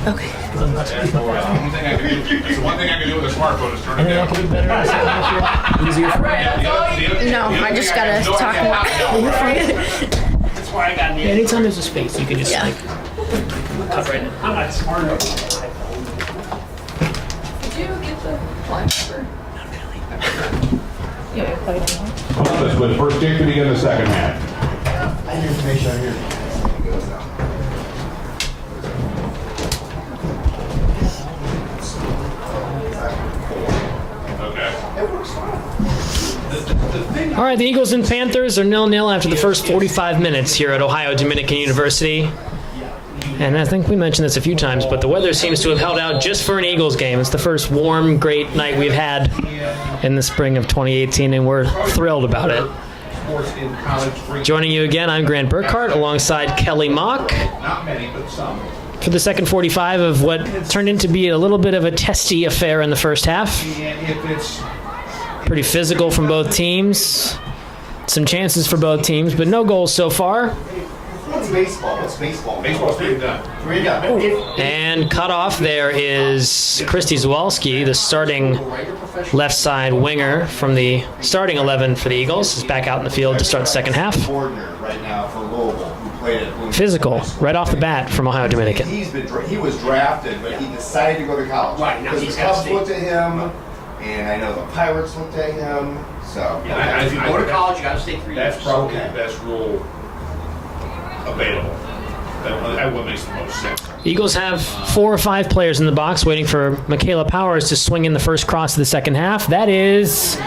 Okay. That's the one thing I can do with a smartphone is turn it down. Easier for you. No, I just gotta talk more. That's why I got me. Anytime there's a space, you can just like cut right in. I'm not smart enough. Did you get the fly paper? Not really. Columbus with first kick to begin the second half. I have information on here. All right, the Eagles and Panthers are 0-0 after the first 45 minutes here at Ohio Dominican University. And I think we mentioned this a few times, but the weather seems to have held out just for an Eagles game. It's the first warm, great night we've had in the spring of 2018, and we're thrilled about it. Joining you again, I'm Grant Burkhart alongside Kelly Mock for the second 45 of what turned into be a little bit of a testy affair in the first half. Pretty physical from both teams. Some chances for both teams, but no goals so far. What's baseball? Baseball's pretty done. And cut off there is Christy Zawalski, the starting left side winger from the starting 11 for the Eagles, is back out in the field to start the second half. Right now for Louisville, who played at Physical, right off the bat from Ohio Dominican. He was drafted, but he decided to go to college. Right, now because he's the got to Cubs stay. looked at him, and I know the Pirates looked at him. So If you go to college, you got to stay 3 years. That's probably the best rule available. That one makes the most sense. Eagles have 4 or 5 players in the box waiting for Michaela Powers to swing in the first cross of the second half. That is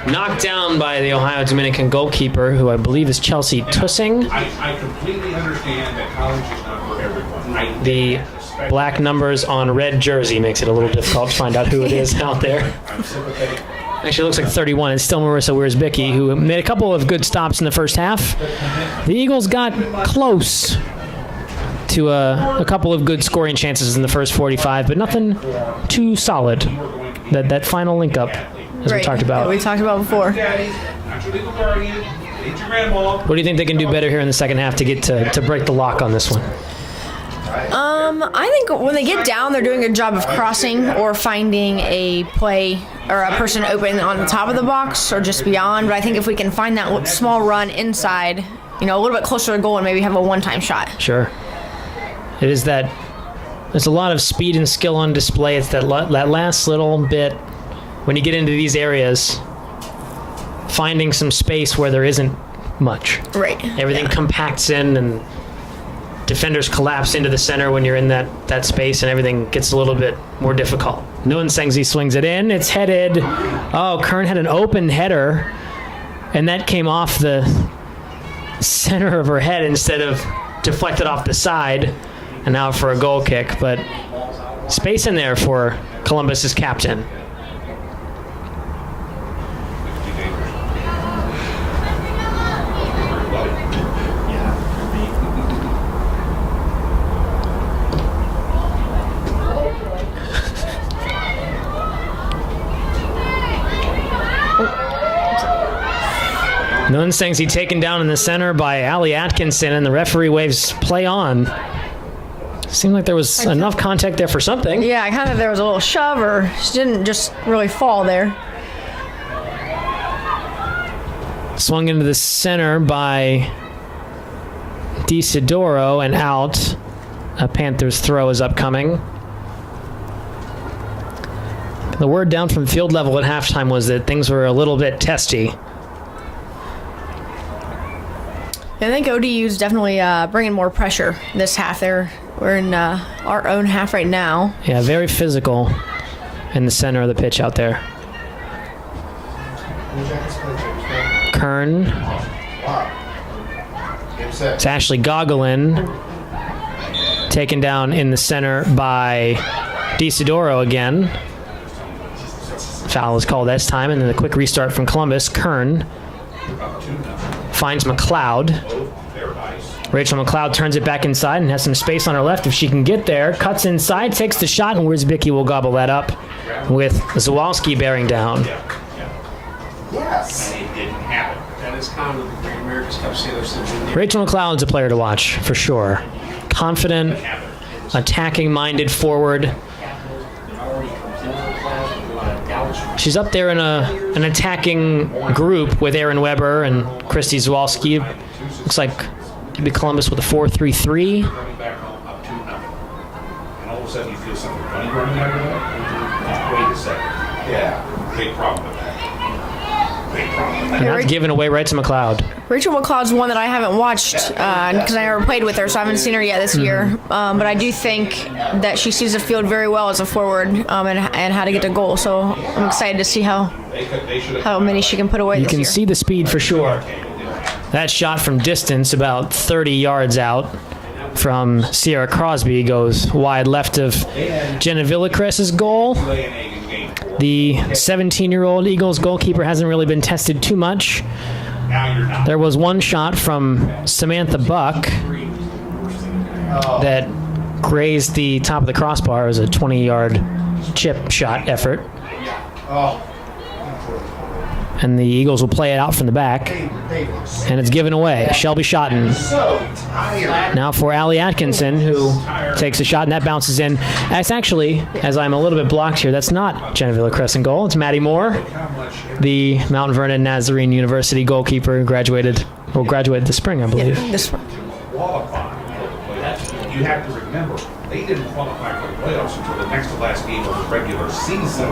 knocked down by the Ohio Dominican goalkeeper, who I believe is Chelsea Tussing. I completely understand that college is not for everyone. The black numbers on red jersey makes it a little difficult to find out who it is out there. I'm sympathetic. Actually, it looks like 31. It's still Marissa Wiersbicki, who made a couple of good stops in the first half. The Eagles got close to a couple of good scoring chances in the first 45, but nothing too solid. That final link up, as we talked about. Yeah, we talked about before. Daddy, not your legal guardian. Ain't your grandma. What do you think they can do better here in the second half to get to break the lock on this one? I think when they get down, they're doing a good job of crossing or finding a play or a person open on the top of the box or just beyond. But I think if we can find that small run inside, a little bit closer to goal and maybe have a one-time shot. Sure. It is that there's a lot of speed and skill on display. It's that last little bit when you get into these areas, finding some space where there isn't much. Right. Everything compacts in and defenders collapse into the center when you're in that space, and everything gets a little bit more difficult. Nguyen Sengzi swings it in. It's headed. Oh, Kern had an open header, and that came off the center of her head instead of deflected off the side, and now for a goal kick. But space in there for Columbus's captain. Nguyen Sengzi taken down in the center by Allie Atkinson, and the referee waves play on. Seemed like there was enough contact there for something. Yeah, I kind of there was a little shove, or she didn't just really fall there. Swung into the center by DeCidoro and out. A Panthers throw is upcoming. The word down from field level at halftime was that things were a little bit testy. I think ODU's definitely bringing more pressure this half. We're in our own half right now. Yeah, very physical in the center of the pitch out there. Kern. It's Ashley Gogolin. Taken down in the center by DeCidoro again. Foul is called this time, and then the quick restart from Columbus. Kern finds MacLeod. Rachel MacLeod turns it back inside and has some space on her left if she can get there. Cuts inside, takes the shot, and Wiersbicki will gobble that up with Zawalski bearing down. Yes. It didn't happen. That is kind of what the Great America's Cup sailors have been there. Rachel MacLeod's a player to watch, for sure. Confident, attacking-minded forward. She's up there in an attacking group with Aaron Weber and Christy Zawalski. Looks like maybe Columbus with a 4-3-3. Running back home up 2-0. And all of a sudden you feel something funny running after that. Wait a second. Yeah. Big problem with that. Big problem with that. And that's given away right to MacLeod. Rachel McLeod's one that I haven't watched because I never played with her, so I haven't seen her yet this year. But I do think that she sees the field very well as a forward and how to get to goal. So I'm excited to see how many she can put away You this can year. see the speed for sure. That shot from distance, about 30 yards out from Sierra Crosby, goes wide left of Jenna Villacres' goal. The 17-year-old Eagles goalkeeper hasn't really been tested too much. There was one shot from Samantha Buck that grazed the top of the crossbar. It was a 20-yard chip shot effort. And the Eagles will play it out from the back. And it's given away. Shelby Schotten. Now for Allie Atkinson, who takes a shot, and that bounces in. That's actually, as I'm a little bit blocked here, that's not Genevieve Crescent goal. It's Maddie Moore, the Mount Vernon Nazarene University goalkeeper, who graduated this spring, I believe. Yeah, this one. You have to remember, they didn't qualify for the playoffs until the next to last game of the regular season.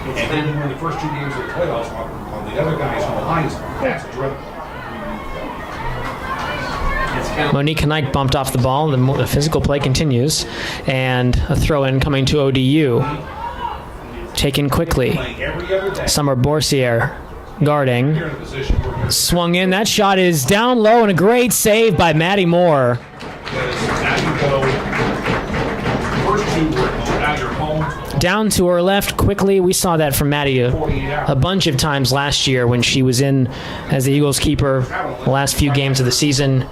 And then you win the first 2 games of the playoffs on the other guys' home lines. That's driven. Monique Knight bumped off the ball. The physical play continues. And a throw-in coming to ODU. Taken quickly. Summer Borsier guarding. Swung in. That shot is down low, and a great save by Maddie Moore. Down to her left quickly. We saw that from Maddie a bunch of times last year when she was in as the Eagles keeper the last few games of the season.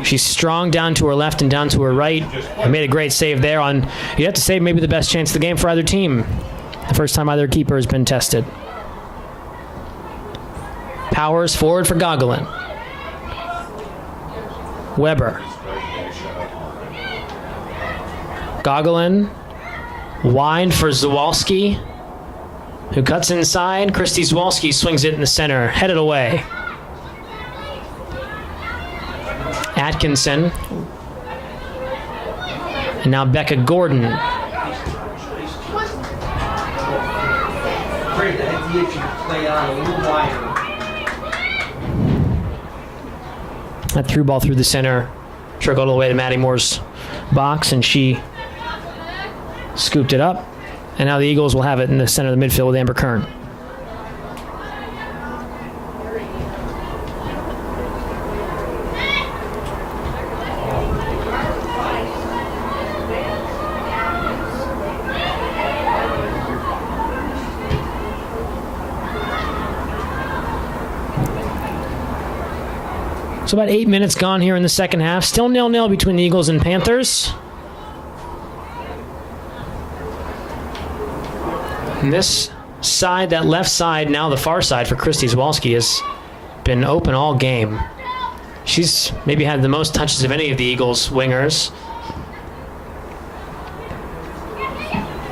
She's strong down to her left and down to her right. And made a great save there on, you have to say, maybe the best chance of the game for either team. The first time either keeper has been tested. Powers forward for Gogolin. Weber. Gogolin. Wide for Zawalski, who cuts inside. Christy Zawalski swings it in the center, headed away. Atkinson. And now Becca Gordon. That through ball through the center, trickled all the way to Maddie Moore's box, and she scooped it up, and now the Eagles will have it in the center of the midfield with Amber Kern. So about 8 minutes gone here in the second half. Still 0-0 between the Eagles and Panthers. And this side, that left side, now the far side for Christy Zawalski, has been open all game. She's maybe had the most touches of any of the Eagles wingers.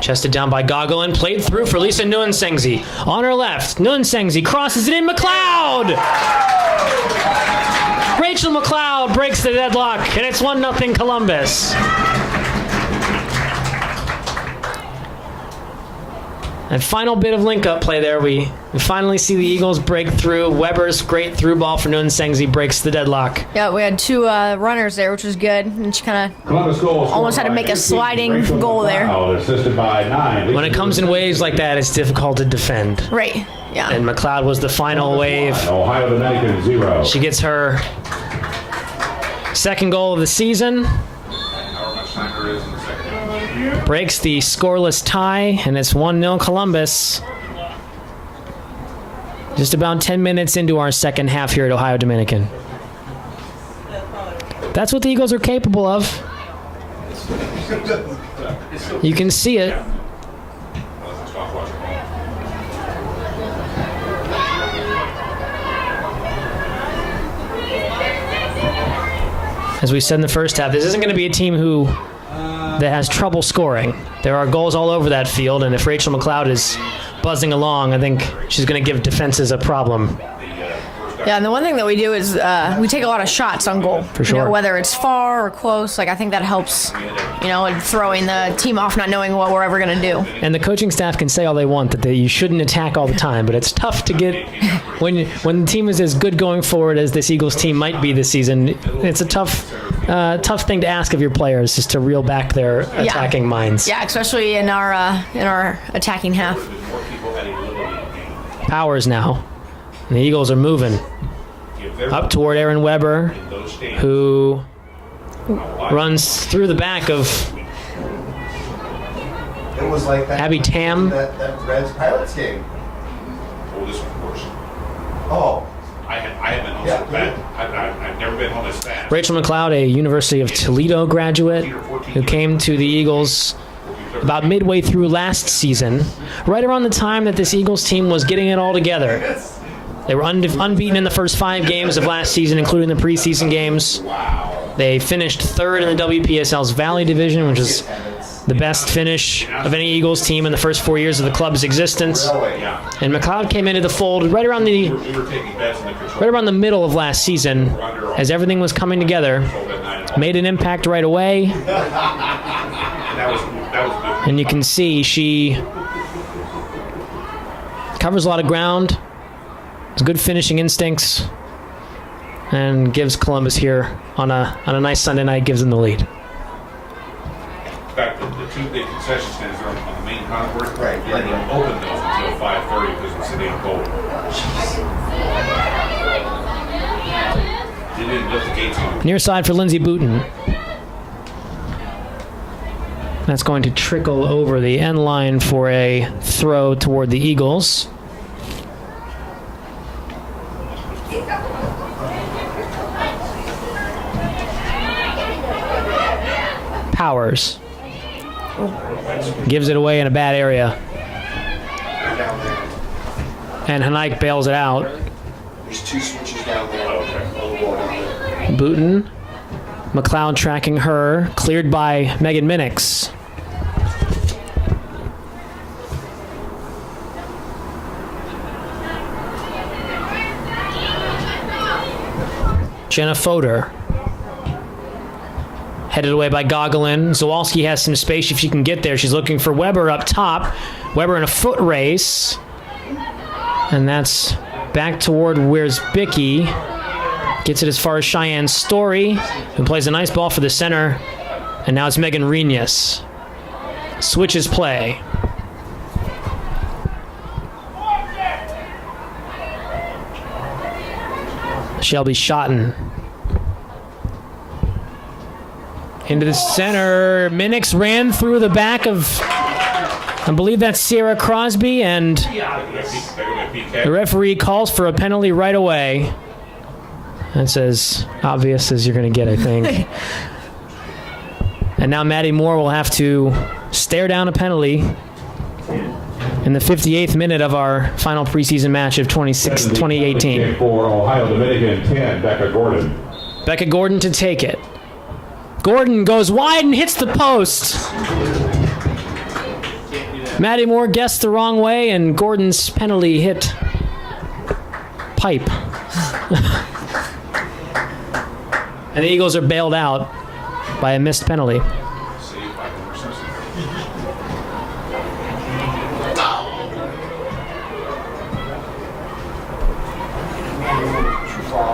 Chested down by Gogolin, played through for Lisa Nunsengzi. On her left, Nunsengzi crosses it in. MacLeod! Rachel MacLeod breaks the deadlock, and it's 1-0 Columbus. And final bit of link-up play there. We finally see the Eagles break through. Weber's great through ball for Nunsengzi breaks the deadlock. Yeah, we had two runners there, which was good. And she kind of almost had to make a sliding goal there. Assisted by 9. When it comes in waves like that, it's difficult to defend. Right, yeah. And MacLeod was the final wave. Ohio Dominican 0. She gets her second goal of the season. However much time there is in the second half. Breaks the scoreless tie, and it's 1-0 Columbus. Just about 10 minutes into our second half here at Ohio Dominican. That's what the Eagles are capable of. You can see it. Stop watching. as we said in the first half, this isn't going to be a team that has trouble scoring. There are goals all over that field, and if Rachel MacLeod is buzzing along, I think she's going to give defenses a problem. Yeah, and the one thing that we do is we take a lot of shots on goal. For sure. Whether it's far or close, I think that helps, in throwing the team off, not knowing what we're ever going to do. And the coaching staff can say all they want that you shouldn't attack all the time, but it's tough to get when the team is as good going forward as this Eagles team might be this season. It's a tough thing to ask of your players, is to reel back their attacking minds. Yeah, especially in our attacking half. Powers now. And the Eagles are moving up toward Aaron Weber, who runs through the back of It was like that. Abby Tam. That Reds Pilots game. Oh, this one worse. Oh. I haven't been home so bad. I've never been home as fast. Rachel MacLeod, a University of Toledo graduate who came to the Eagles about midway through last season, right around the time that this Eagles team was getting it all together. They were unbeaten in the first 5 games of last season, including the preseason games. They finished 3rd in the WPSL's Valley Division, which is the best finish of any Eagles team in the first 4 years of the club's existence. And MacLeod came into the fold right around the middle of last season, as everything was coming together. Made an impact right away. And you can see she covers a lot of ground. Has good finishing instincts, and gives Columbus here on a nice Sunday night, gives them the lead. In fact, the 2 big concession stands are on the main concourse. Right. They didn't open those until 5:30 because it's sitting on cold. They didn't lift the gates on. Near side for Lindsay Booten. That's going to trickle over the end line for a throw toward the Eagles. Powers gives it away in a bad area, and Hanaik bails it out. There's 2 switches down there. On the wall down there. Booten, MacLeod tracking her, cleared by Megan Minix. Jenna Fodor. Headed away by Gogolin. Zawalski has some space if she can get there. She's looking for Weber up top. Weber in a foot race. And that's back toward where's Bicky. Gets it as far as Cheyenne Story, who plays a nice ball for the center. And now it's Megan Reenius. Switches play. Shelby Schotten. Into the center. Minix ran through the back of, I believe that's Sierra Crosby, and the referee calls for a penalty right away. That's as obvious as you're going to get, I think. And now Maddie Moore will have to stare down a penalty in the 58th minute of our final preseason match of 2018. For Ohio Dominican 10, Becca Gordon. Becca Gordon to take it. Gordon goes wide and hits the post. Maddie Moore guessed the wrong way, and Gordon's penalty hit pipe. And the Eagles are bailed out by a missed penalty.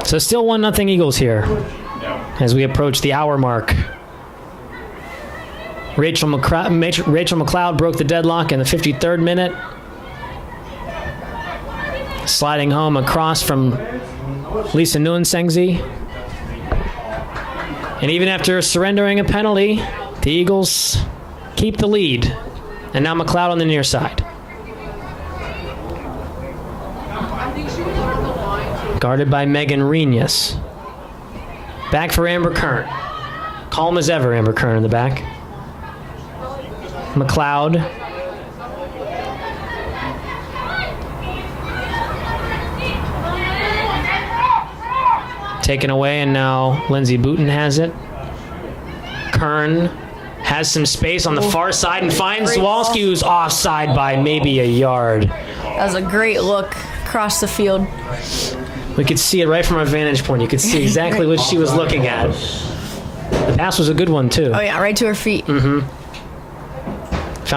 So still 1-0 Eagles here as we approach the hour mark. Rachel MacLeod broke the deadlock in the 53rd minute. Sliding home across from Lisa Nuensengzi. And even after surrendering a penalty, the Eagles keep the lead. And now MacLeod on the near side. Guarded by Megan Reenius. Back for Amber Kern. Calm as ever, Amber Kern in the back. MacLeod. Taken away, and now Lindsey Booten has it. Kern has some space on the far side and finds Zawalski, who's offside by maybe a yard. That was a great look across the field. We could see it right from our vantage point. You could see exactly what she was looking at. The pass was a good one, too. Oh, yeah, right to her feet. Found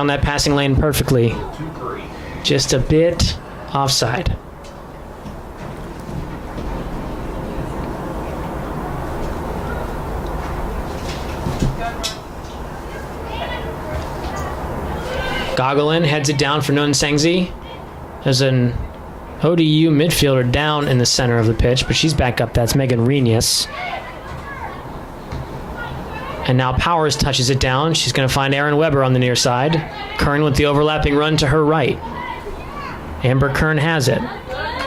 that passing lane perfectly. Just a bit offside. Gogolin heads it down for Nguyen Sengzi. There's an ODU midfielder down in the center of the pitch, but she's back up. That's Megan Renius. And now Powers touches it down. She's going to find Aaron Weber on the near side. Kern with the overlapping run to her right. Amber Kern has it.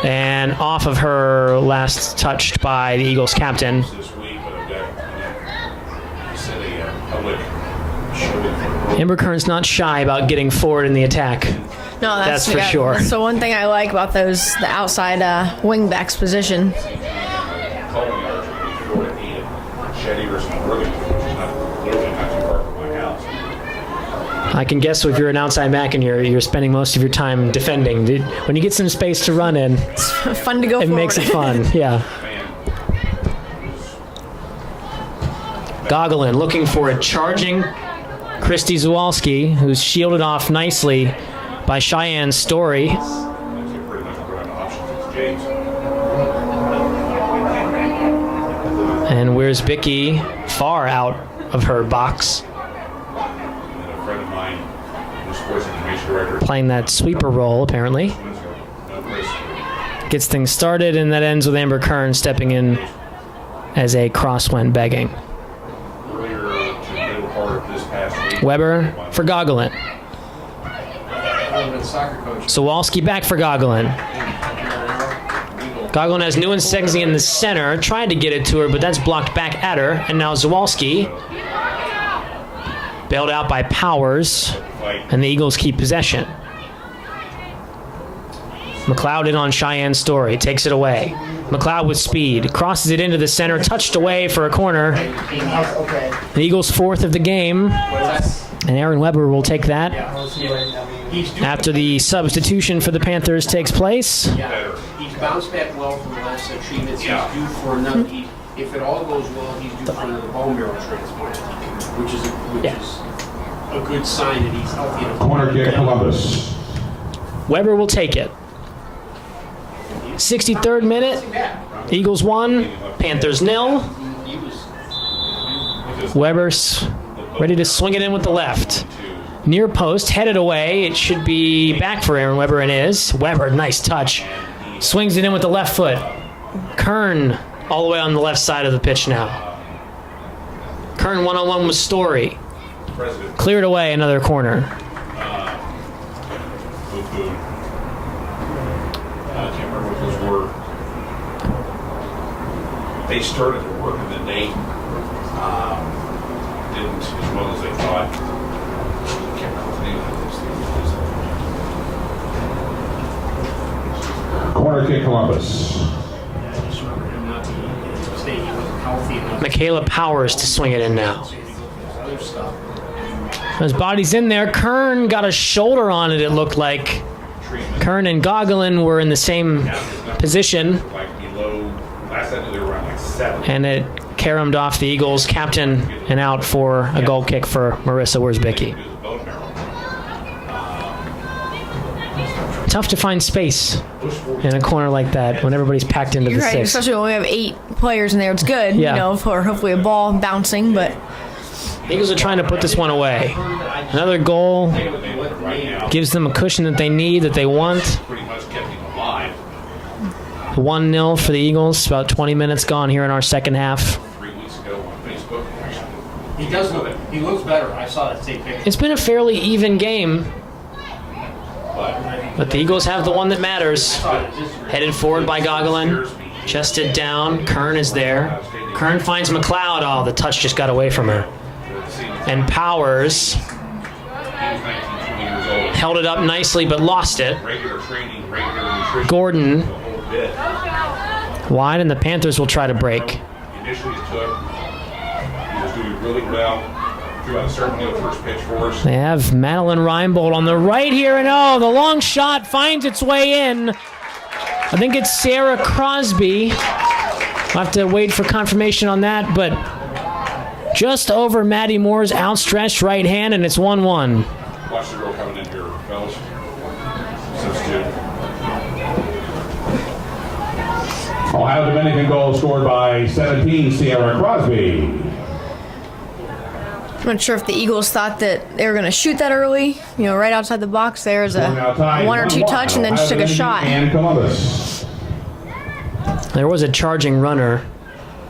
And off of her, last touched by the Eagles captain. Amber Kern's not shy about getting forward in the attack. No, That's for sure. That's the one thing I like about the outside wing backs position. I can guess if you're an outside back and you're spending most of your time defending, when you get some space to run in, It's fun to go it forward. makes it fun. Yeah. Gogolin looking for a charging Christy Zawalski, who's shielded off nicely by Cheyenne Story. And where's Vicky far out of her box? Playing that sweeper role, apparently. Gets things started, and that ends with Amber Kern stepping in as a cross went begging. Weber for Gogolin. Zawalski back for Gogolin. Gogolin has Nguyen Sengzi in the center, trying to get it to her, but that's blocked back at her. And now Zawalski, bailed out by Powers, and the Eagles keep possession. MacLeod in on Cheyenne Story, takes it away. MacLeod with speed, crosses it into the center, touched away for a corner. The Eagles' fourth of the game, and Aaron Weber will take that after the substitution for the Panthers takes place. Yeah, he's bounced back well from the last treatments. He's due for another. If it all goes well, he's due for another bone marrow transplant, which is a good sign that he's healthy enough. Corner kick, Columbus. Weber will take it. 63rd minute. Eagles 1, Panthers 0. Weber's ready to swing it in with the left. Near post, headed away. It should be back for Aaron Weber, and is. Weber, nice touch. Swings it in with the left foot. Kern all the way on the left side of the pitch now. Kern one-on-one with Story. Cleared away, another corner. I can't remember what those were. They started to work and then they didn't as well as they thought. I can't remember the name of this. Corner kick, Columbus. I just remember him not saying he wasn't healthy enough. Michaela Powers to swing it in now. Other stuff. His body's in there. Kern got a shoulder on it, it looked like. Kern and Gogolin were in the same position, Like below, last I knew they were around like 7. and it caromed off the Eagles' captain and out for a goal kick for Marissa Wierzbicki. Tough to find space in a corner like that when everybody's packed into You're the right, six. especially when we have 8 players in there. It's good, Yeah. you know, for hopefully a ball bouncing, but Eagles are trying to put this one away. Another goal gives them a cushion that they need, that they want. Pretty much kept him alive 1-0 for the Eagles. About 20 minutes gone here in our second half. 3 weeks ago on Facebook. He does look. He looks better. I saw that same picture. It's been a fairly even game, but the Eagles have the one that matters. Headed forward by Gogolin. Chested down. Kern is there. Kern finds MacLeod. Oh, the touch just got away from her. And Powers held it up nicely but lost it. Regular training, regular nutrition, Gordon the whole bit. wide, and the Panthers will try to break. Initially, it took. He was doing really well. Threw out certainly the first pitch for us. They have Madeline Reinbold on the right here, and oh, the long shot finds its way in. I think it's Sarah Crosby. We'll have to wait for confirmation on that, but just over Maddie Moore's outstretched right hand, and it's 1-1. Watch the girl coming in here, fellas. Substitute. Ohio Dominican goal scored by 17, Sierra Crosby. I'm not sure if the Eagles thought that they were going to shoot that early. You know, right outside the box, there's a Now tied 1 or 2 touch, and then just took a shot. And Columbus. There was a charging runner.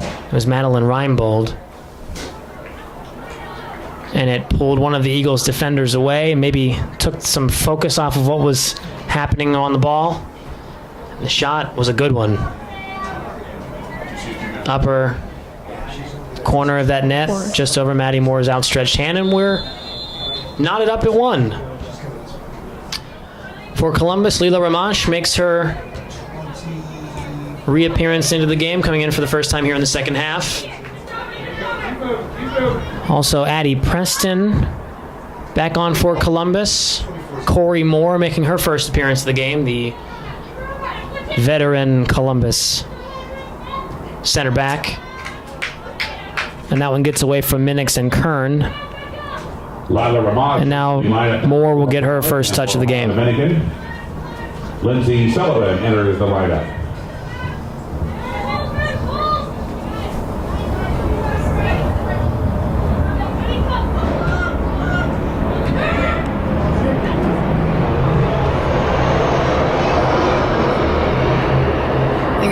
It was Madeline Reinbold. And it pulled one of the Eagles' defenders away, maybe took some focus off of what was happening on the ball. The shot was a good one. Upper corner of that net, just over Maddie Moore's outstretched hand, and we're knotted up at 1. For Columbus, Leela Ramash makes her reappearance into the game, coming in for the first time here in the second half. Also, Addie Preston back on for Columbus. Corey Moore making her first appearance of the game, the veteran Columbus center back. And that one gets away from Minix and Kern. Lila Ramaz. And now Moore will get her first touch of the game. Dominican. Lindsay Sullivan enters the lineup.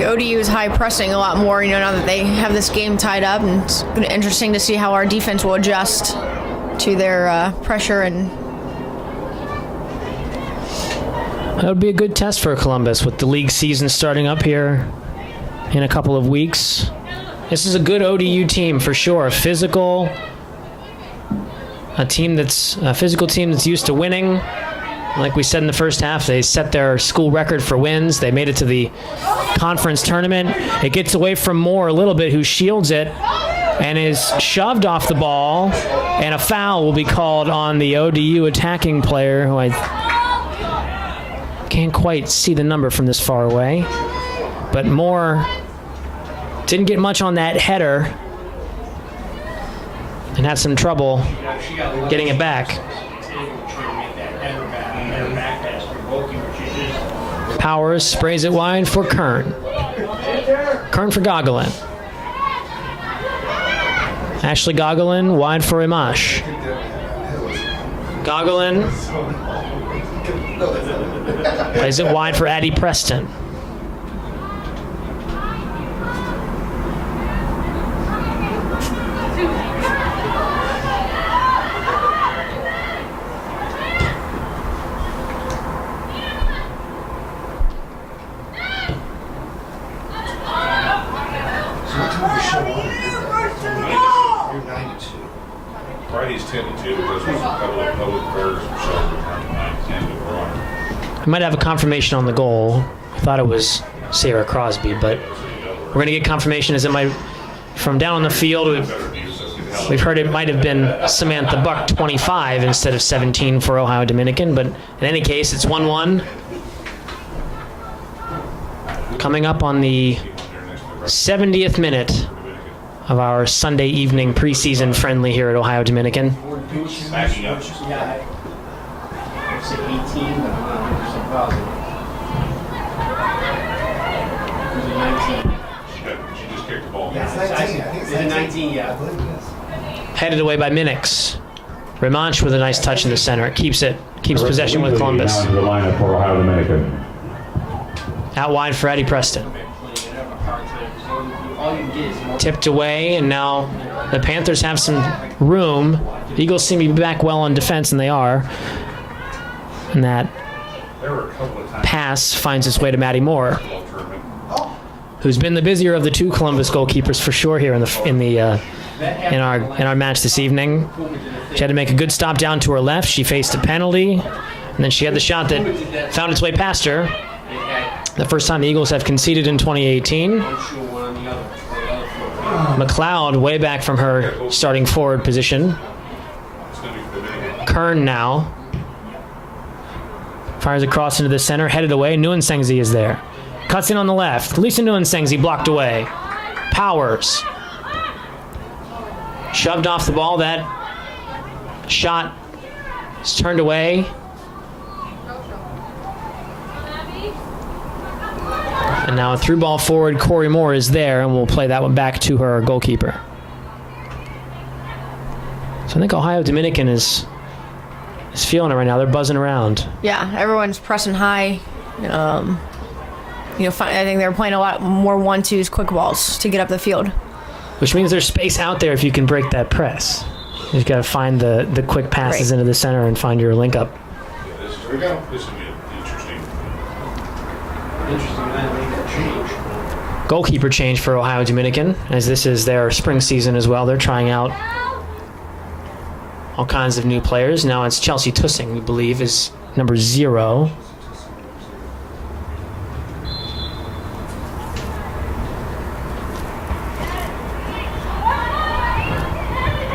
ODU is high pressing a lot more, you know, now that they have this game tied up, and it's going to be interesting to see how our defense will adjust to their pressure. And that would be a good test for Columbus with the league season starting up here in a couple of weeks. This is a good ODU team for sure. A physical team that's used to winning. Like we said in the first half, they set their school record for wins. They made it to the conference tournament. It gets away from Moore a little bit, who shields it and is shoved off the ball, and a foul will be called on the ODU attacking player, who I can't quite see the number from this far away. But Moore didn't get much on that header and had some trouble getting it back. Powers sprays it wide for Kern. Kern for Gogolin. Ashley Gogolin wide for Imash. Gogolin plays it wide for Addie Preston. Friday's 10 to 2 because there's a couple of public affairs and so I might have a confirmation on the goal. I thought it was Sarah Crosby, but we're going to get confirmation as it might from down on the field. We've heard it might have been Samantha Buck, 25 instead of 17 for Ohio Dominican, but in any case, it's 1-1. Coming up on the 70th minute of our Sunday evening preseason friendly here at Ohio Dominican. backing up. Yeah, I say 18, but I'm not 100% positive. Was it 19? She just kicked the ball. Yeah, it's 19. I think it's 19, yeah. I believe it is. Headed away by Minix. Remanche with a nice touch in the center. It keeps possession with Columbus. Now into the lineup for Ohio Dominican. Out wide for Addie Preston. Tipped away, and now the Panthers have some room. The Eagles seem to be back well on defense, and they are. And that pass finds its way to Maddie Moore, who's been the busier of the two Columbus goalkeepers for sure here in our match this evening. She had to make a good stop down to her left. She faced a penalty, and then she had the shot that found its way past her. The first time the Eagles have conceded in 2018. One shoe, one on the other. MacLeod way back from her starting forward position. Kern now. Fires across into the center, headed away. Nuensengzi is there. Cuts in on the left. Lisa Nuensengzi blocked away. Powers. Shoved off the ball. That shot is turned away. And now a through ball forward. Corey Moore is there, and we'll play that one back to her goalkeeper. So I think Ohio Dominican is feeling it right now. They're buzzing around. Yeah, everyone's pressing high. I think they're playing a lot more 1-2s, quick balls to get up the field. Which means there's space out there if you can break that press. You've got to find the quick passes into the center and find your link up. Here we go. This will be interesting. Interesting that they made that change. Goalkeeper change for Ohio Dominican, as this is their spring season as well. They're trying out all kinds of new players. Now it's Chelsea Tussing, we believe, is number 0.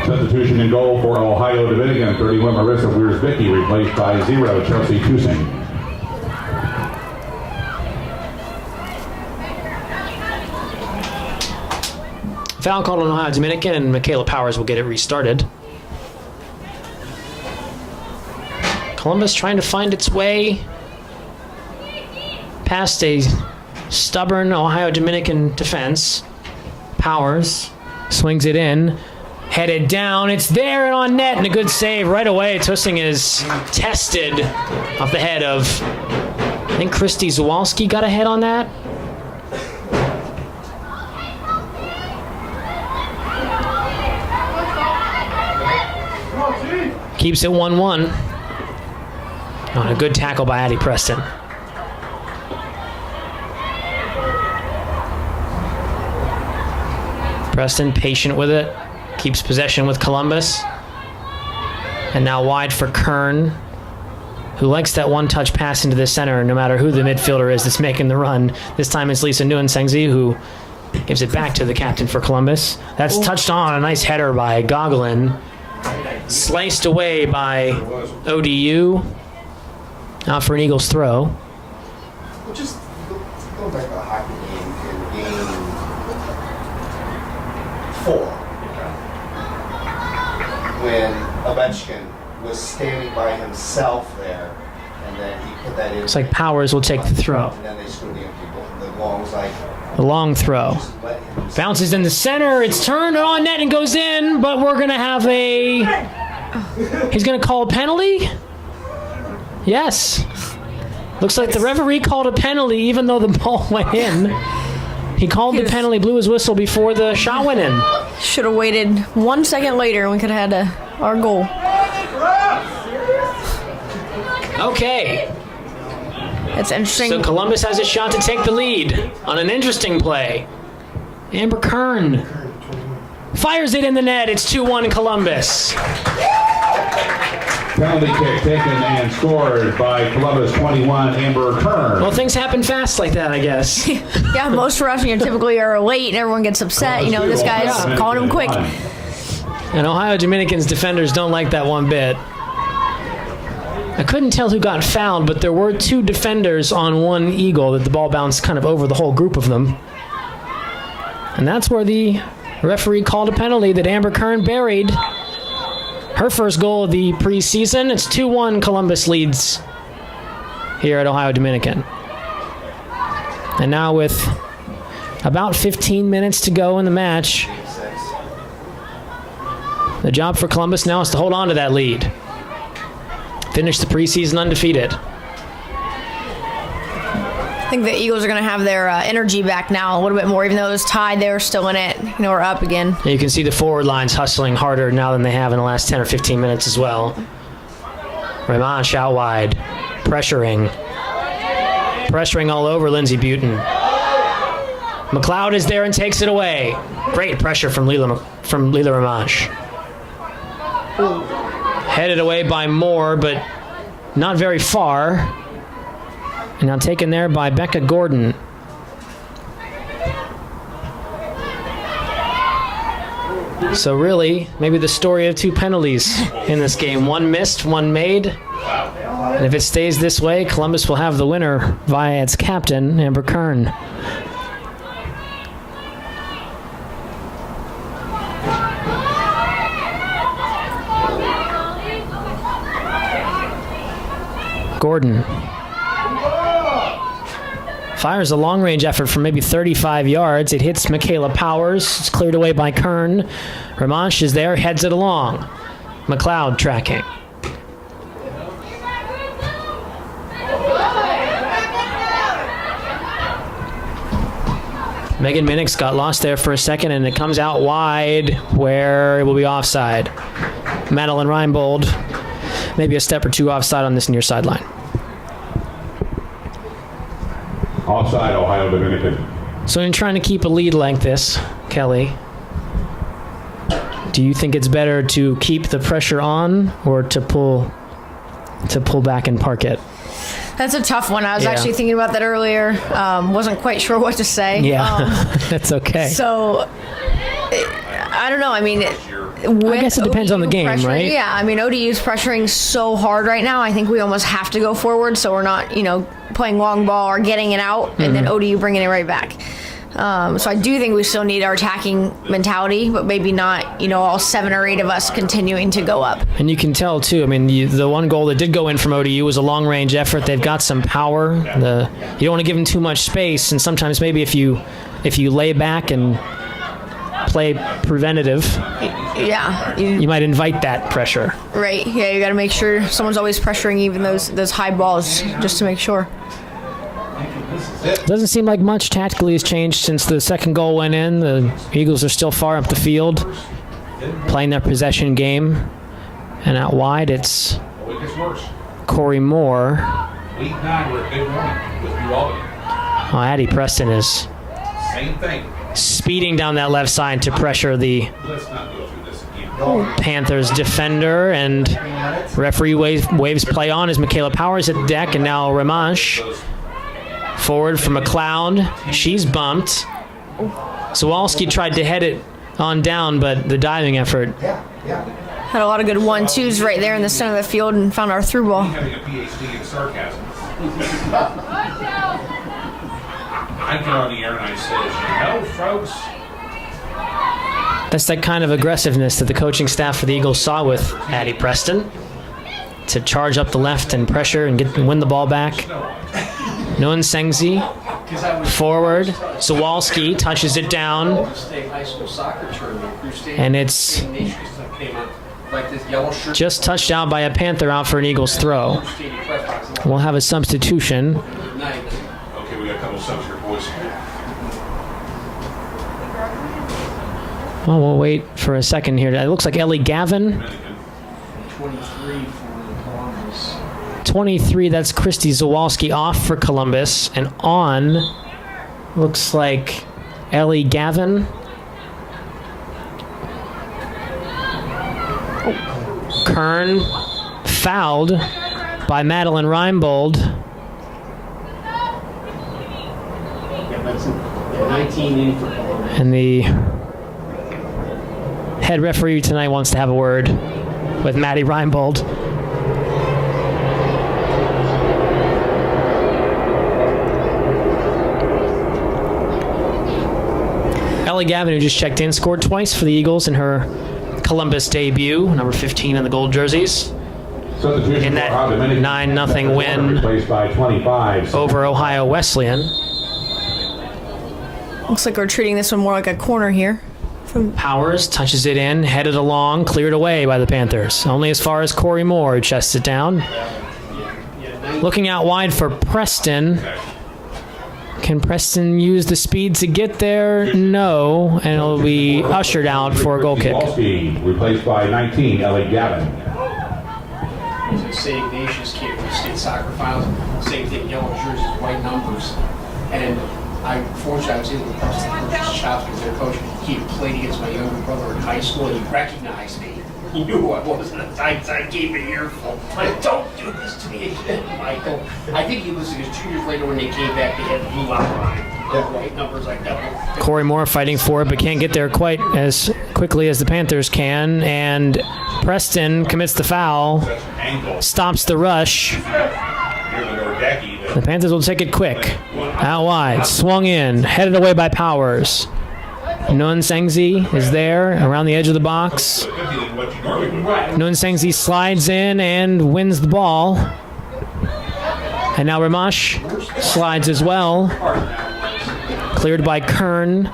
Substitution in goal for Ohio Dominican. 31 Marissa Weirs-Vicky replaced by 0 Chelsea Tussing. Foul called on Ohio Dominican, and Michaela Powers will get it restarted. Columbus trying to find its way past a stubborn Ohio Dominican defense. Powers swings it in. Headed down, it's there and on net, and a good save right away. Tussing is tested off the head of, I think Christy Zawalski got a head on that. Keeps it 1-1. On a good tackle by Addie Preston. Preston patient with it. Keeps possession with Columbus. And now wide for Kern, who likes that one-touch pass into the center no matter who the midfielder is that's making the run. This time it's Lisa Nuensengzi who gives it back to the captain for Columbus. That's touched on. A nice header by Gogolin. Sliced away by ODU. Out for an Eagles throw. Well, just go back to the hockey game in game 4. When Ovechkin was standing by himself there, and then he put that in. Looks like Powers will take the throw. And then they scored the empty goal. The long was like. The long throw. Just let him. Bounces in the center. It's turned on net and goes in, but we're going to have a... He's going to call a penalty? Yes. Looks like the referee called a penalty even though the ball went in. He called the penalty, blew his whistle before the shot went in. Should have waited 1 second later and we could have had our goal. Okay. It's interesting. So Columbus has a shot to take the lead on an interesting play. Amber Kern fires it in the net. It's 2-1 Columbus. Penalty kick taken and scored by Columbus 21 Amber Kern. Well, things happen fast like that, I guess. Yeah, most refs typically are late and everyone gets upset. This guy's calling him quick. And Ohio Dominican's defenders don't like that one bit. I couldn't tell who got fouled, but there were 2 defenders on one Eagle that the ball bounced kind of over the whole group of them. And that's where the referee called a penalty that Amber Kern buried. Her first goal of the preseason. It's 2-1 Columbus leads here at Ohio Dominican. And now with about 15 minutes to go in the match, the job for Columbus now is to hold on to that lead. Finish the preseason undefeated. I think the Eagles are going to have their energy back now a little bit more, even though it was tied. They were still in it. We're up again. And you can see the forward lines hustling harder now than they have in the last 10 or 15 minutes as well. Ramanch out wide, pressuring all over Lindsey Butin. MacLeod is there and takes it away. Great pressure from Lila Ramanch. Headed away by Moore, but not very far. And now taken there by Becca Gordon. So really, maybe the story of two penalties in this game. One missed, one made. And if it stays this way, Columbus will have the winner via its captain, Amber Kern. Gordon fires a long-range effort from maybe 35 yards. It hits Michaela Powers. It's cleared away by Kern. Ramanche is there, heads it along. MacLeod tracking. Megan Minnick's got lost there for a second, and it comes out wide where it will be offside. Madeline Reinbold, maybe a step or two offside on this near sideline. Offside, Ohio Dominican. So in trying to keep a lead like this, Kelly, do you think it's better to keep the pressure on or to pull back and park it? That's a tough one. I was actually thinking about that earlier. Wasn't quite sure what to say. Yeah, that's okay. So, I don't know. I mean, I guess it depends on the game, right? Yeah, I mean, ODU's pressuring so hard right now. I think we almost have to go forward, so we're not, playing long ball or getting it out, and then ODU bringing it right back. So I do think we still need our attacking mentality, but maybe not, all 7 or 8 of us continuing to go up. And you can tell, too, I mean, the one goal that did go in from ODU was a long-range effort. They've got some power. You don't want to give them too much space, and sometimes maybe if you lay back and play preventative, you might invite that pressure. Right, yeah, you got to make sure someone's always pressuring even those high balls, just to make sure. Doesn't seem like much tactically has changed since the second goal went in. The Eagles are still far up the field, playing their possession game. And out wide, it's Corey Moore. Week 9, we're a big one with New Albany. Oh, Addie Preston is Same thing. speeding down that left side to pressure the Let's not go through this again. Panthers defender, and referee waves play on as Michaela Powers at the deck, and now Ramanche forward for MacLeod. She's bumped. Zawalski tried to head it on down, but the diving effort. Had a lot of good 1-2s right there in the center of the field and found our through ball. Having a PhD in sarcasm. I get on the air and I say, folks. That's that kind of aggressiveness that the coaching staff for the Eagles saw with Addie Preston, to charge up the left and pressure and win the ball back. Nguyen Sengzi forward. Zawalski touches it down, and it's just touched out by a Panther out for an Eagles throw. We'll have a substitution. Okay, we got a couple subs here, boys. Well, we'll wait for a second here. It looks like Ellie Gavin. 23, that's Christy Zawalski off for Columbus. And on, looks like Ellie Gavin. Kern fouled by Madeline Reinbold. And the head referee tonight wants to have a word with Maddie Reinbold. Ellie Gavin, who just checked in, scored twice for the Eagles in her Columbus debut, number 15 in the gold jerseys, in that 9-0 win over Ohio Wesleyan. Looks like we're treating this one more like a corner here. Powers touches it in, headed along, cleared away by the Panthers. Only as far as Corey Moore, who chests it down. Looking out wide for Preston. Can Preston use the speed to get there? No, and it'll be ushered out for a goal kick. Replaced by 19, Ellie Gavin. St. Ignatius kid for state soccer finals. Same thing, yellow jerseys, white numbers. And Fortunately, I was able to purchase shops with their coach. He had played against my younger brother in high school, and he recognized me. He knew who I was, and I gave him an earful. Like, don't do this to me again, Michael. I think he was, because 2 years later when they came back, they had the blue outline. White numbers like that. Corey Moore fighting for it, but can't get there quite as quickly as the Panthers can. And Preston commits the foul, stops the rush. The Panthers will take it quick. Out wide, swung in, headed away by Powers. Nunsengzi is there around the edge of the box. Nunsengzi slides in and wins the ball. And now Ramash slides as well. Cleared by Kern.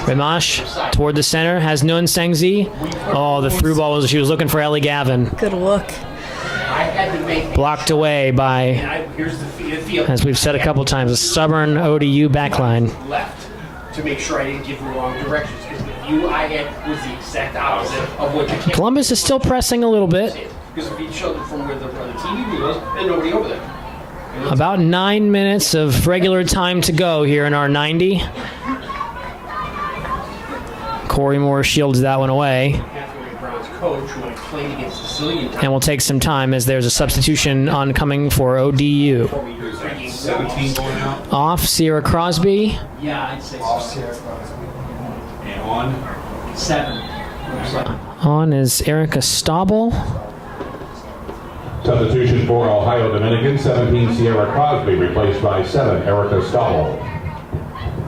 Ramash toward the center has Nunsengzi. Oh, the through ball was, she was looking for Ellie Gavin. Good look. Blocked away by, as we've said a couple times, a stubborn ODU backline. Left to make sure I didn't give the wrong directions, because the view I had was the exact opposite of what the camera. Columbus is still pressing a little bit. Because if you showed it from where the TV view was, there's nobody over there. About 9 minutes of regular time to go here in our 90. Corey Moore shields that one away. And we'll take some time as there's a substitution oncoming for ODU. 17 going out. Off Sierra Crosby. Yeah, I'd say Off so. Sierra Crosby. And on. 7. On is Erica Staubel. Substitution for Ohio Dominican, 17 Sierra Crosby, replaced by 7 Erica Staubel.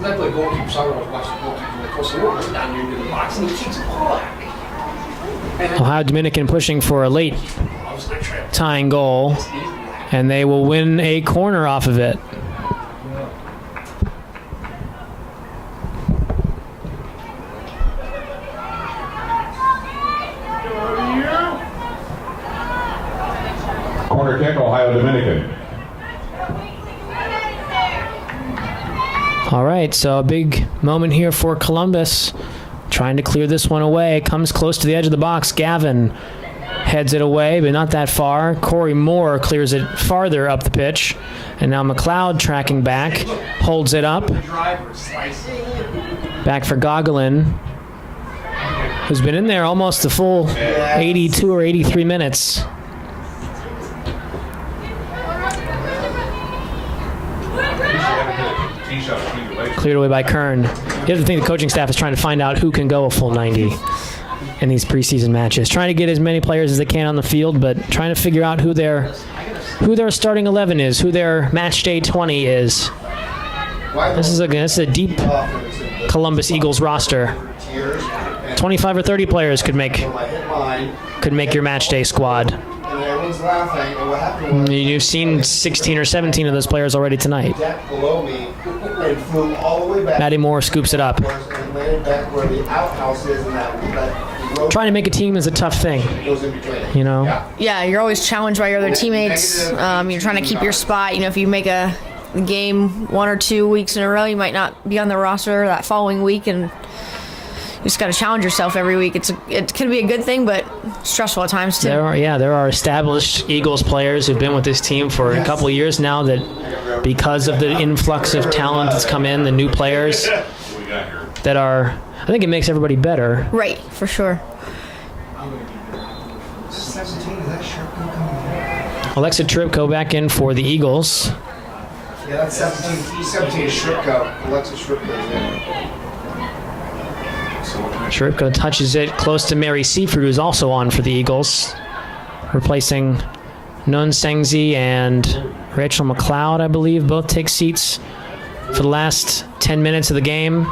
I play goalkeeper, so I was watching goalkeeper. Of course, we're down here into the box, and he kicks the ball back. Ohio Dominican pushing for a late tying goal, and they will win a corner off of it. Corner kick, Ohio Dominican. All right, so a big moment here for Columbus. Trying to clear this one away. Comes close to the edge of the box. Gavin heads it away, but not that far. Corey Moore clears it farther up the pitch. And now MacLeod tracking back. Holds it up. Back for Gogolin, who's been in there almost the full 82 or 83 minutes. Cleared away by Kern. The other thing, the coaching staff is trying to find out who can go a full 90 in these preseason matches. Trying to get as many players as they can on the field, but trying to figure out who their starting 11 is, who their match day 20 is. This is a deep Columbus Eagles roster. 25 or 30 players could make your match day squad. You've seen 16 or 17 of those players already tonight. Maddie Moore scoops it up. Trying to make a team is a tough thing, you know? Yeah, you're always challenged by your other teammates. You're trying to keep your spot. You know, if you make a game 1 or 2 weeks in a row, you might not be on the roster that following week, and you just got to challenge yourself every week. It can be a good thing, but stressful at times too. There are established Eagles players who've been with this team for a couple of years now that, because of the influx of talent that's come in, the new players that are, I think it makes everybody better. Right, for sure. Alexa Tripko back in for the Eagles. Yeah, that's 17 Shripko. Alexa Shripko's in. Shripko touches it close to Mary Seaford, who's also on for the Eagles, replacing Nunsengzi and Rachel MacLeod, I believe. Both take seats for the last 10 minutes of the game.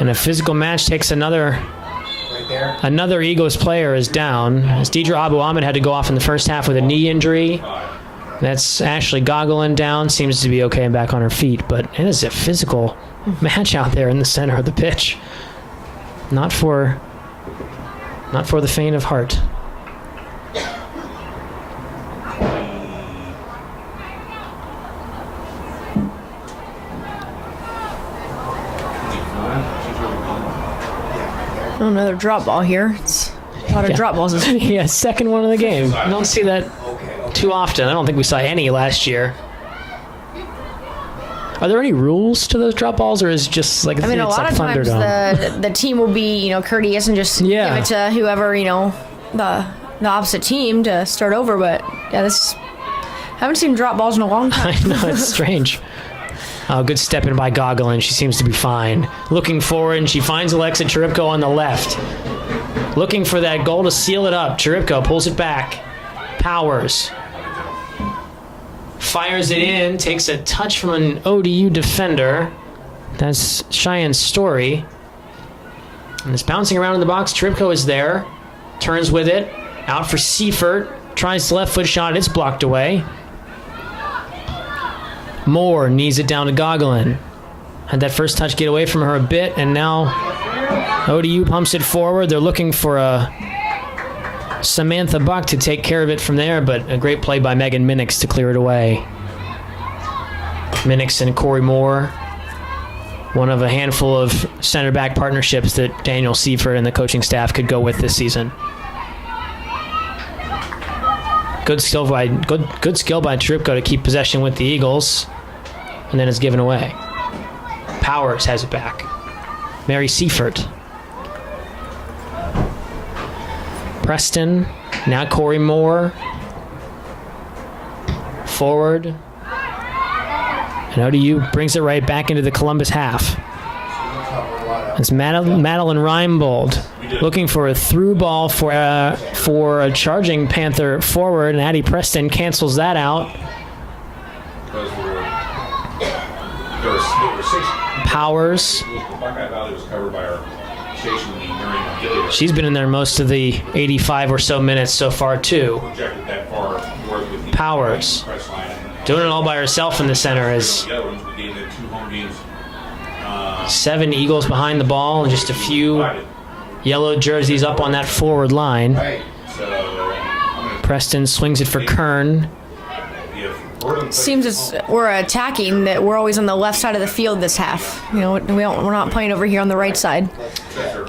And a physical match takes another Eagles player is down, as Deidre Abu Ahmed had to go off in the first half with a knee injury. That's Ashley Gogolin down, seems to be okay and back on her feet, but it is a physical match out there in the center of the pitch. Not for the faint of heart. Oh, another drop ball here. It's a lot of drop balls. Yeah, second one of the game. You don't see that too often. I don't think we saw any last year. Are there any rules to those drop balls, or is it just like I mean, a it's lot like of times Thunderdome? the team will be, courteous and just Yeah. give it to whoever, the opposite team to start over. But yeah, haven't seen drop balls in a long time. I know, it's strange. Oh, good step in by Gogolin. She seems to be fine. Looking forward, and she finds Alexa Cheripko on the left. Looking for that goal to seal it up. Cheripko pulls it back. Powers. Fires it in. Takes a touch from an ODU defender. That's Cheyenne's Story. And it's bouncing around in the box. Cheripko is there. Turns with it. Out for Seifert. Tries the left foot shot. It's blocked away. Moore knees it down to Gogolin. Had that first touch get away from her a bit, and now ODU pumps it forward. They're looking for a Samantha Buck to take care of it from there, but a great play by Megan Minix to clear it away. Minix and Corey Moore, one of a handful of center back partnerships that Daniel Seifert and the coaching staff could go with this season. Good skill by Cheripko to keep possession with the Eagles, and then it's given away. Powers has it back. Mary Seifert. Preston. Now Corey Moore. Forward. And ODU brings it right back into the Columbus half. It's Madeline Reinbold looking for a through ball for a charging Panther forward, and Addie Preston cancels that out. Because there were 6. Powers. The Buckeye Valley was covered by our station lead during Gilead. She's been in there most of the 85 or so minutes so far, too. Projected that far north with the Powers. press line. Doing it all by herself in the center as The other ones, we gave them 2 home games. 7 Eagles behind the ball and just a few yellow jerseys up on that forward line. Right. So I'm going Preston swings it for Kern. to give Seems as we're attacking that we're always on the left side of the field this half. We're not playing over here on the right side.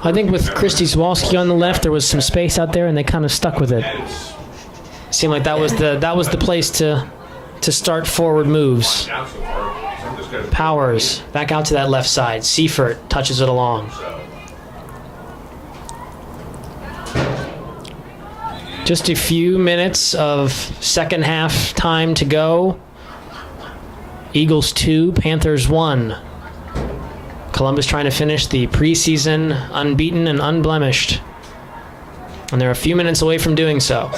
I think with Christy Zwolski on the left, there was some space out there, and they kind of stuck with it. Seemed like that was the place to start forward moves. down so far. Some of this guys- Powers back out to that left side. Seifert touches it along. Just a few minutes of second half time to go. Eagles 2, Panthers 1. Columbus trying to finish the preseason unbeaten and unblemished. And they're a few minutes away from doing so.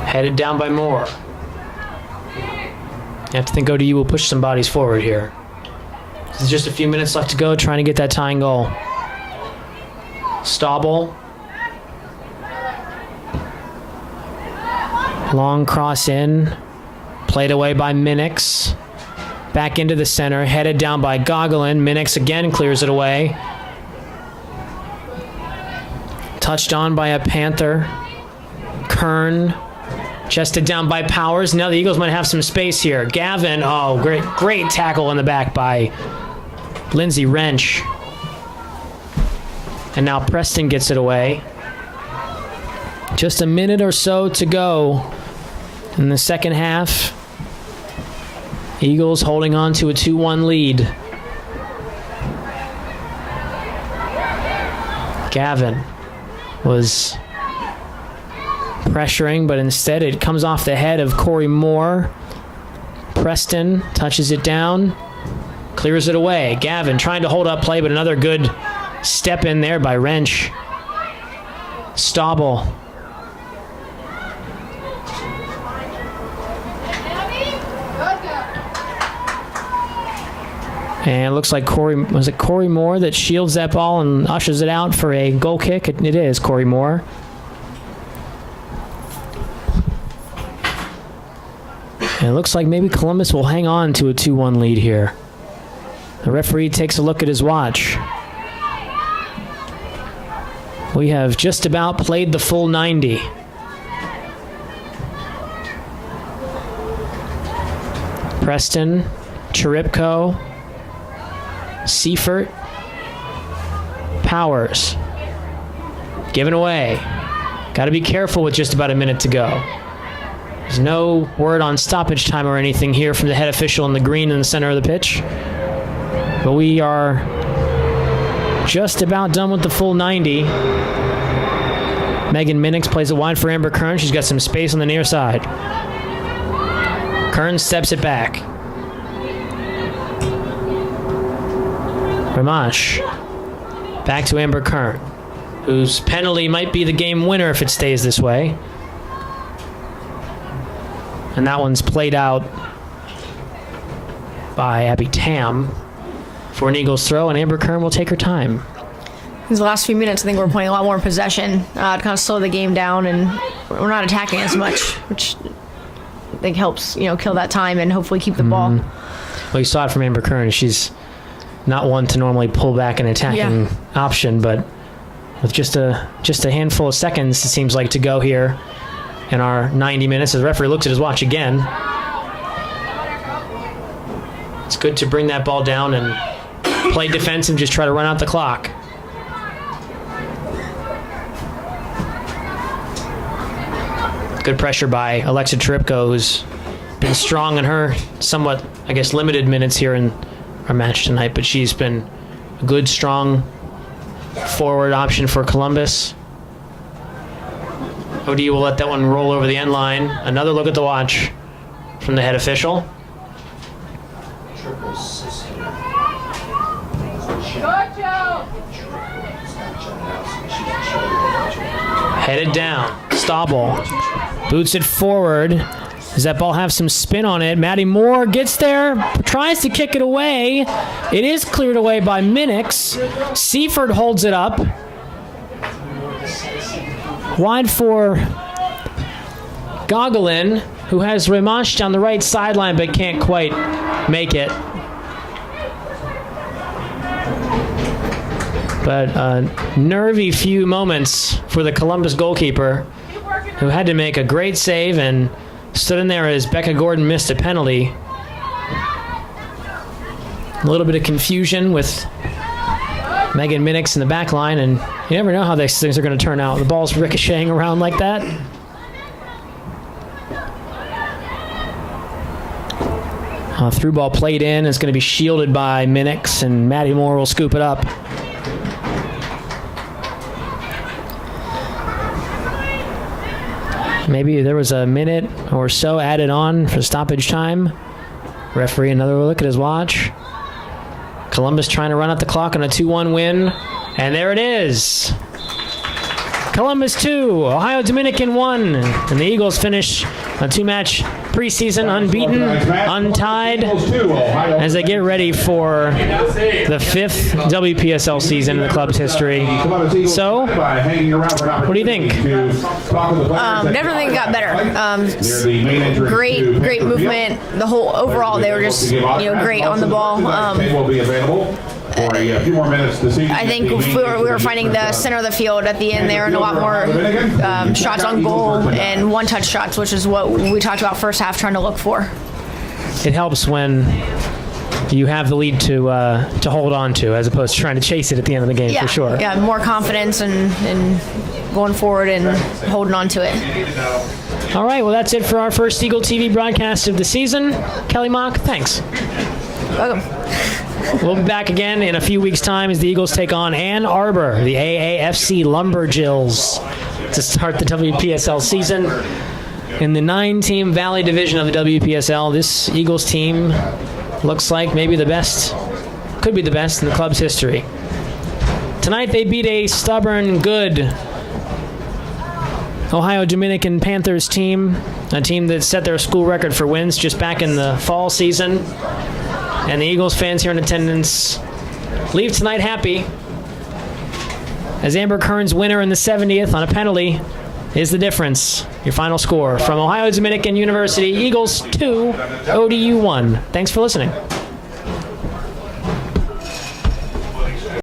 Headed down by Moore. You have to think ODU will push some bodies forward here. There's just a few minutes left to go, trying to get that tying goal. Staubel. Long cross in. Played away by Minix. Back into the center, headed down by Gogolin. Minix again clears it away. Touched on by a Panther. Kern. Chested down by Powers. Now the Eagles might have some space here. Gavin, great tackle in the back by Lindsay Wrench. And now Preston gets it away. Just a minute or so to go in the second half. Eagles holding on to a 2-1 lead. Gavin was pressuring, but instead it comes off the head of Corey Moore. Preston touches it down, clears it away. Gavin trying to hold up play, but another good step in there by Wrench. Staubel. And it looks like Corey Moore that shields that ball and ushers it out for a goal kick? It is Corey Moore. And it looks like maybe Columbus will hang on to a 2-1 lead here. The referee takes a look at his watch. We have just about played the full 90. Preston, Cheripko, Seifert, Powers. Given away. Got to be careful with just about a minute to go. There's no word on stoppage time or anything here from the head official in the green in the center of the pitch. But we are just about done with the full 90. Megan Minix plays it wide for Amber Kern. She's got some space on the near side. Kern steps it back. Ramash. Back to Amber Kern, whose penalty might be the game winner if it stays this way. And that one's played out by Abby Tam for an Eagles throw, and Amber Kern will take her time. These last few minutes, I think we're playing a lot more possession to kind of slow the game down, and we're not attacking as much, which I think helps, kill that time and hopefully keep the ball. Well, you saw it from Amber Kern. She's not one to normally pull back an attacking option, but with just a handful of seconds, it seems like, to go here in our 90 minutes, as the referee looks at his watch again. It's good to bring that ball down and play defense and just try to run out the clock. Good pressure by Alexa Cheripko, who's been strong in her somewhat, limited minutes here in our match tonight, but she's been a good, strong forward option for Columbus. ODU will let that one roll over the end line. Another look at the watch from the head official. Headed down. Staubel boots it forward. Does that ball have some spin on it? Maddie Moore gets there, tries to kick it away. It is cleared away by Minix. Seifert holds it up. Wide for Gogolin, who has Ramash down the right sideline but can't quite make it. But a nervy few moments for the Columbus goalkeeper, who had to make a great save and stood in there as Becca Gordon missed a penalty. A little bit of confusion with Megan Minix in the back line, and you never know how these things are going to turn out. The ball's ricocheting around like that. Through ball played in. It's going to be shielded by Minix, and Maddie Moore will scoop it up. Maybe there was a minute or so added on for stoppage time. Referee, another look at his watch. Columbus trying to run out the clock on a 2-1 win. And there it is. Columbus 2, Ohio Dominican 1. And the Eagles finish a two-match preseason unbeaten, untied, as they get ready for the 5th WPSL season in the club's history. So, what do you think? Definitely think it got better. Great movement. The whole overall, they were just great on the ball. For a few more minutes this evening. I think we were finding the center of the field at the end there, and a lot more shots on goal and one-touch shots, which is what we talked about first half, trying to look for. It helps when you have the lead to hold on to, as opposed to trying to chase it at the end of the game, for sure. Yeah, more confidence and going forward and holding on to it. All right, well, that's it for our first Eagle TV broadcast of the season. Kelly Mock, thanks. Welcome. We'll be back again in a few weeks' time as the Eagles take on Ann Arbor, the AAFC Lumberjills, to start the WPSL season. In the 9-team Valley Division of the WPSL, this Eagles team looks like maybe the best, could be the best in the club's history. Tonight they beat a stubborn, good Ohio Dominican Panthers team, a team that set their school record for wins just back in the fall season. And the Eagles fans here in attendance leave tonight happy, as Amber Kern's winner in the 70th on a penalty is the difference. Your final score from Ohio Dominican University, Eagles 2, ODU 1. Thanks for listening.